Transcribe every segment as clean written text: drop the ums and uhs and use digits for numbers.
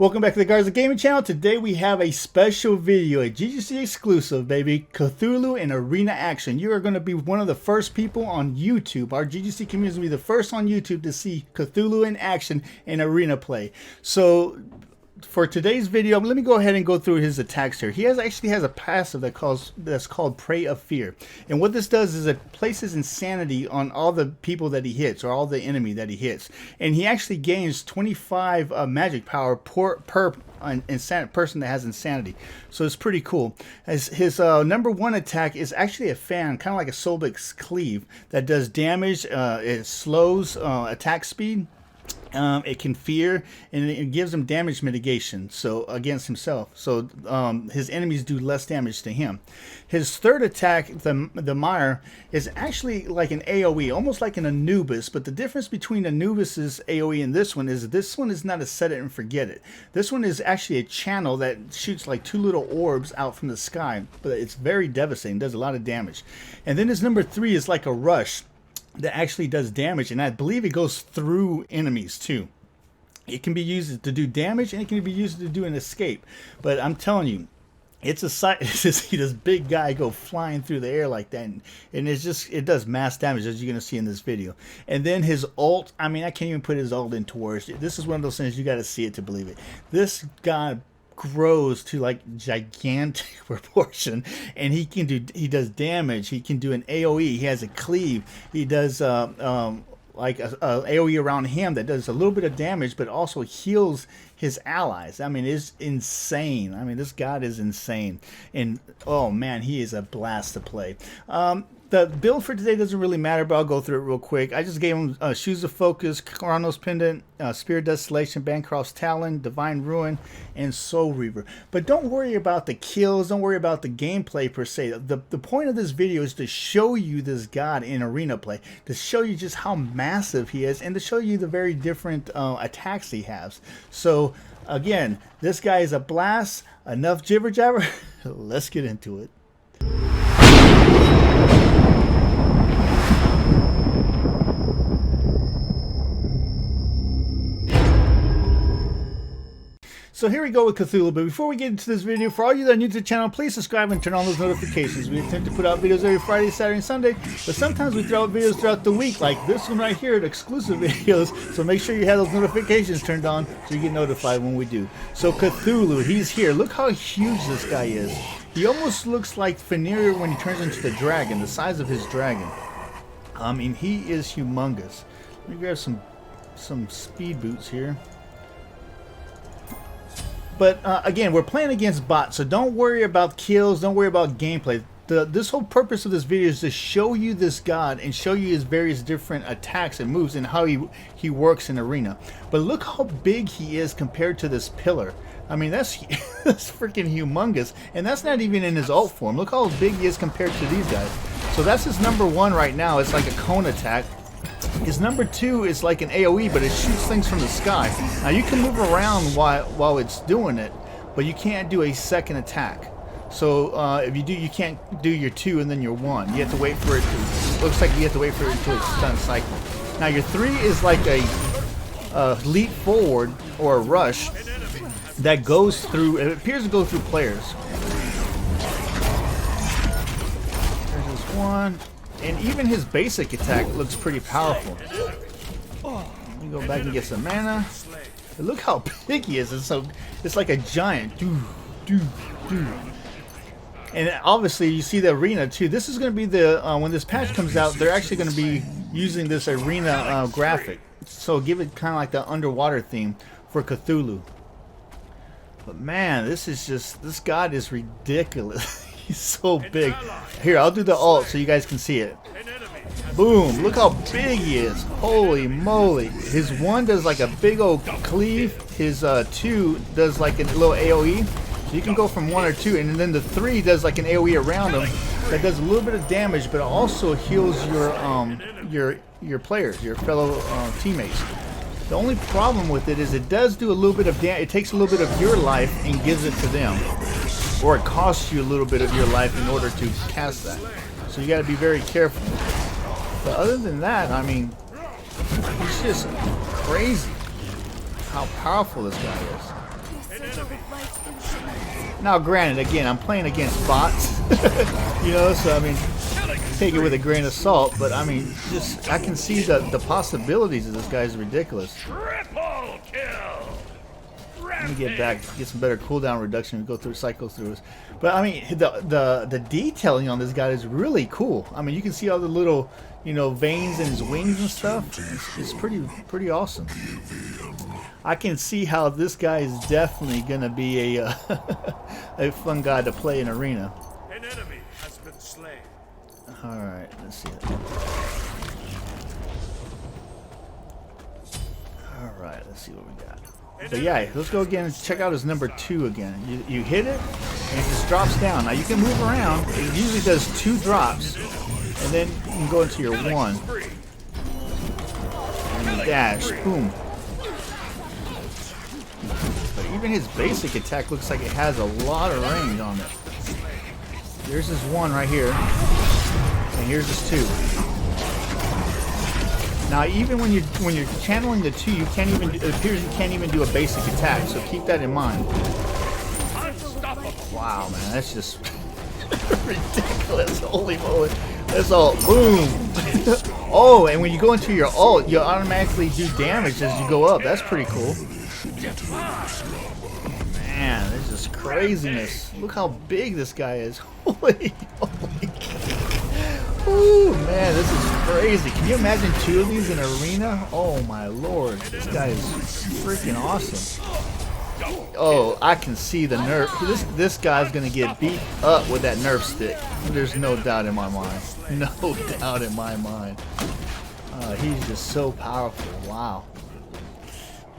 Welcome back to the Guardians of Gaming channel. Today we have a special video, a GGC exclusive, baby. Cthulhu in arena action. You are going to be one of the first people on YouTube. Our GGC community will be the first on YouTube to see Cthulhu in action in arena play. So for today's video, let me go ahead and go through his attacks here. He actually has a passive that's called Prey of Fear. And what this does is it places insanity on all the people that he hits, or all the enemy that he hits. And he actually gains 25 magic power per person that has insanity. So it's pretty cool. As his number one attack is actually a fan, kind of like a Sobek's Cleave, that does damage. It slows attack speed. It can fear, and it gives him damage mitigation, so against himself. So his enemies do less damage to him. His third attack, the Mire, is actually like an AoE, almost like an Anubis. But the difference between Anubis's AoE and this one is not a set it and forget it. This one is actually a channel that shoots like two little orbs out from the sky, but it's very devastating. Does a lot of damage. And then his number 3 is like a Rush that actually does damage, and I believe it goes through enemies too. It can be used to do damage, and it can be used to do an escape. But I'm telling you, it's a sight to see this big guy go flying through the air like that, and it does mass damage, as you're gonna see in this video. And then his ult, I mean, I can't even put his ult into words. This is one of those things you got to see it to believe it. This guy grows to like gigantic proportion, and he does damage. He can do an AoE. He has a cleave. He does like a AoE around him that does a little bit of damage, but also heals his allies. I mean, it's insane. I mean, this god is insane, and oh man, he is a blast to play. The build for today doesn't really matter, but I'll go through it real quick. I just gave him Shoes of Focus, Chronos Pendant, Spear Desolation, Bancroft's Talon, Divine Ruin, and Soul Reaver. But don't worry about the kills. Don't worry about the gameplay per se. The point of this video is to show you this god in arena play, to show you just how massive he is, and to show you the very different attacks he has. So again, this guy is a blast. Enough jibber jabber. Let's get into it. So here we go with Cthulhu, but before we get into this video, for all you that are new to the channel, please subscribe and turn on those notifications. We attempt to put out videos every Friday, Saturday, and Sunday, but sometimes we throw out videos throughout the week, like this one right here, the exclusive videos, so make sure you have those notifications turned on so you get notified when we do. So Cthulhu, he's here. Look how huge this guy is. He almost looks like Fenrir when he turns into the dragon, the size of his dragon. I mean, he is humongous. Let me grab some speed boots here. But again, we're playing against bots, so don't worry about kills, don't worry about gameplay. This whole purpose of this video is to show you this god and show you his various different attacks and moves and how he works in arena. But look how big he is compared to this pillar. I mean, that's freaking humongous, and that's not even in his ult form. Look how big he is compared to these guys. So that's his number 1 right now. It's like a cone attack. His number 2 is like an AoE, but it shoots things from the sky. Now you can move around while it's doing it, but you can't do a second attack. So if you do, you can't do your 2 and then your 1. You have to wait for it to. Looks like you have to wait for it until it's done cycle. Now your 3 is like a leap forward or a rush that goes through. It appears to go through players. There's this one. And even his basic attack looks pretty powerful. Let me go back and get some mana. But look how big he is. It's like a giant. And obviously you see the arena too. This is going to be the when this patch comes out, they're actually going to be using this arena graphic. So give it kind of like the underwater theme for Cthulhu. But man, this god is ridiculous. He's so big. Here, I'll do the ult so you guys can see it. Boom! Look how big he is. Holy moly! His 1 does like a big old cleave. His 2 does like a little AoE. So you can go from 1 or 2, and then the 3 does like an AoE around him that does a little bit of damage, but also heals your players, your fellow teammates. The only problem with it is it does do a little bit of damage. It takes a little bit of your life and gives it to them. Or it costs you a little bit of your life in order to cast that. So you got to be very careful. But other than that, I mean, it's just crazy how powerful this guy is. Now, granted, again, I'm playing against bots, you know, so I mean, take it with a grain of salt. But I mean, just I can see the possibilities of this guy's ridiculous. Triple kill. Let me get back, get some better cooldown reduction, and go through cycles through this. But I mean, the detailing on this guy is really cool. I mean, you can see all the little, you know, veins in his wings and stuff. It's pretty awesome. I can see how this guy is definitely gonna be a a fun guy to play in arena. An enemy has been slain. All right, let's see. All right, let's see what we got. But yeah, let's go again and check out his number 2 again. You hit it, and it just drops down. Now you can move around. It usually does 2 drops, and then you can go into your 1. And you dash, boom. But even his basic attack looks like it has a lot of range on it. There's his 1 right here, and here's his 2. Now, even when you're channeling the 2, you can't even. It appears you can't even do a basic attack. So keep that in mind. Wow, man, that's just ridiculous. Holy moly! That's all boom. Oh, and when you go into your ult, you automatically do damage as you go up. That's pretty cool. Man, this is craziness. Look how big this guy is. Holy. Ooh, man, this is crazy. Can you imagine 2 of these in arena? Oh my lord, this guy is freaking awesome. Oh, I can see the nerf. This guy's gonna get beat up with that nerf stick. There's no doubt in my mind. No doubt in my mind. He's just so powerful. Wow,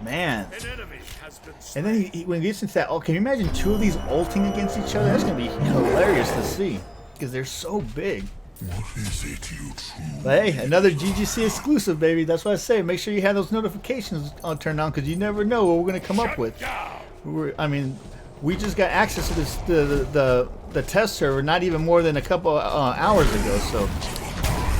man. And then when he gets into that, oh, can you imagine 2 of these ulting against each other? That's gonna be hilarious to see because they're so big. What is it you truly? But hey, another GGC exclusive, baby. That's what I say. Make sure you have those notifications turned on because you never know what we're going to come up with. I mean, we just got access to this the test server not even more than a couple hours ago. So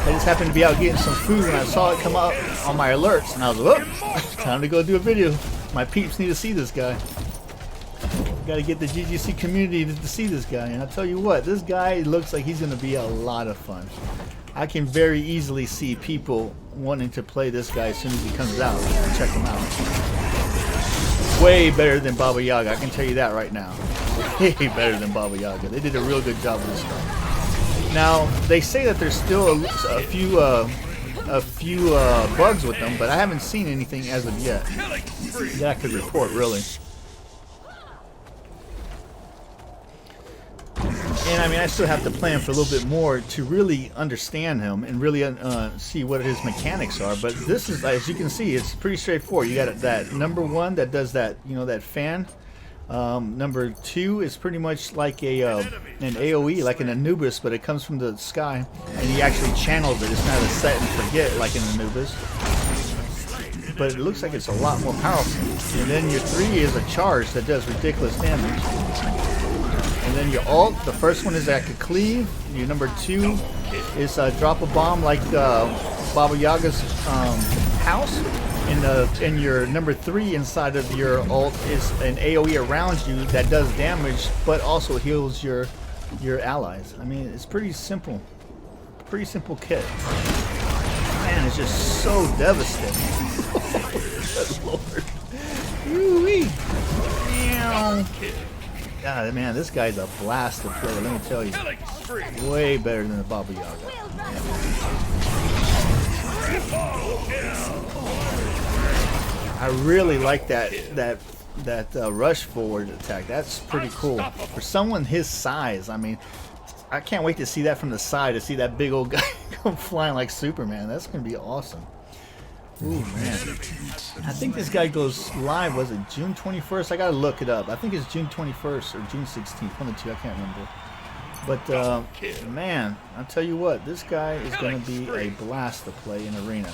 I just happened to be out getting some food and I saw it come up on my alerts, and I was like, oh, time to go do a video. My peeps need to see this guy. Got to get the GGC community to see this guy, and I'll tell you what, this guy looks like he's going to be a lot of fun. I can very easily see people wanting to play this guy as soon as he comes out. Check him out. Way better than Baba Yaga, I can tell you that right now. Way better than Baba Yaga. They did a real good job with this guy. Now they say that there's still a few bugs with them, but I haven't seen anything as of yet that I could report, really. And I mean, I still have to play him for a little bit more to really understand him and really see what his mechanics are. But this is, as you can see, it's pretty straightforward. You got that number 1 that does that, you know, that fan. Number 2 is pretty much like an AOE, like an Anubis, but it comes from the sky, and he actually channels it. It's not a set and forget like an Anubis, but it looks like it's a lot more powerful. And then your 3 is a charge that does ridiculous damage. And then your ult, the first one is that could cleave. Your number 2 is drop a bomb like Baba Yaga's house. And your number 3 inside of your ult is an AOE around you that does damage, but also heals your allies. I mean, it's pretty simple. Pretty simple kit. Man, it's just so devastating. Good lord. Woo-wee. God, man, this guy's a blast to play, let me tell you. Way better than the Baba Yaga. I really like that rush forward attack. That's pretty cool. For someone his size, I mean, I can't wait to see that from the side, to see that big old guy come flying like Superman. That's going to be awesome. Ooh, man. I think this guy goes live, was it June 21st? I gotta look it up. I think it's June 21st or June 16th, one of the 2, I can't remember. But, man, I'll tell you what, this guy is gonna be a blast to play in arena.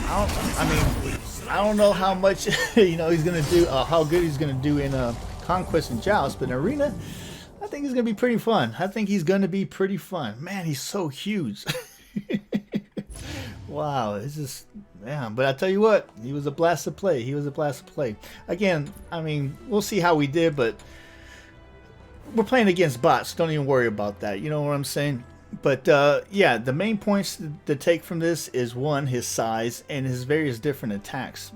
I don't know how much, you know, he's gonna do, how good he's gonna do in Conquest and Joust, but in arena, I think he's gonna be pretty fun. I think he's gonna be pretty fun. Man, he's so huge. Wow, it's just, Yeah, but I tell you what, he was a blast to play. He was a blast to play. Again, I mean, we'll see how we did, but we're playing against bots. Don't even worry about that. You know what I'm saying? But yeah, the main points to take from this is, one, his size and his various different attacks.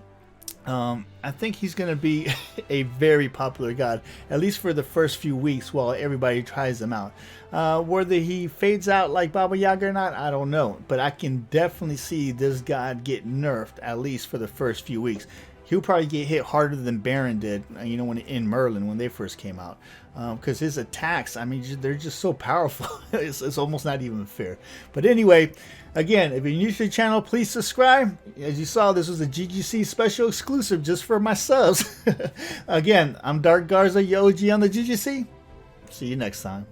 I think he's going to be a very popular god, at least for the first few weeks while everybody tries him out. Whether he fades out like Baba Yaga or not, I don't know. But I can definitely see this god get nerfed, at least for the first few weeks. He'll probably get hit harder than Baron did, you know, when in Merlin when they first came out. Because his attacks, I mean, they're just so powerful. It's almost not even fair. But anyway, again, if you're new to the channel, please subscribe. As you saw, this was a GGC special exclusive just for my subs. Again, I'm Dark Garza, your OG on the GGC. See you next time.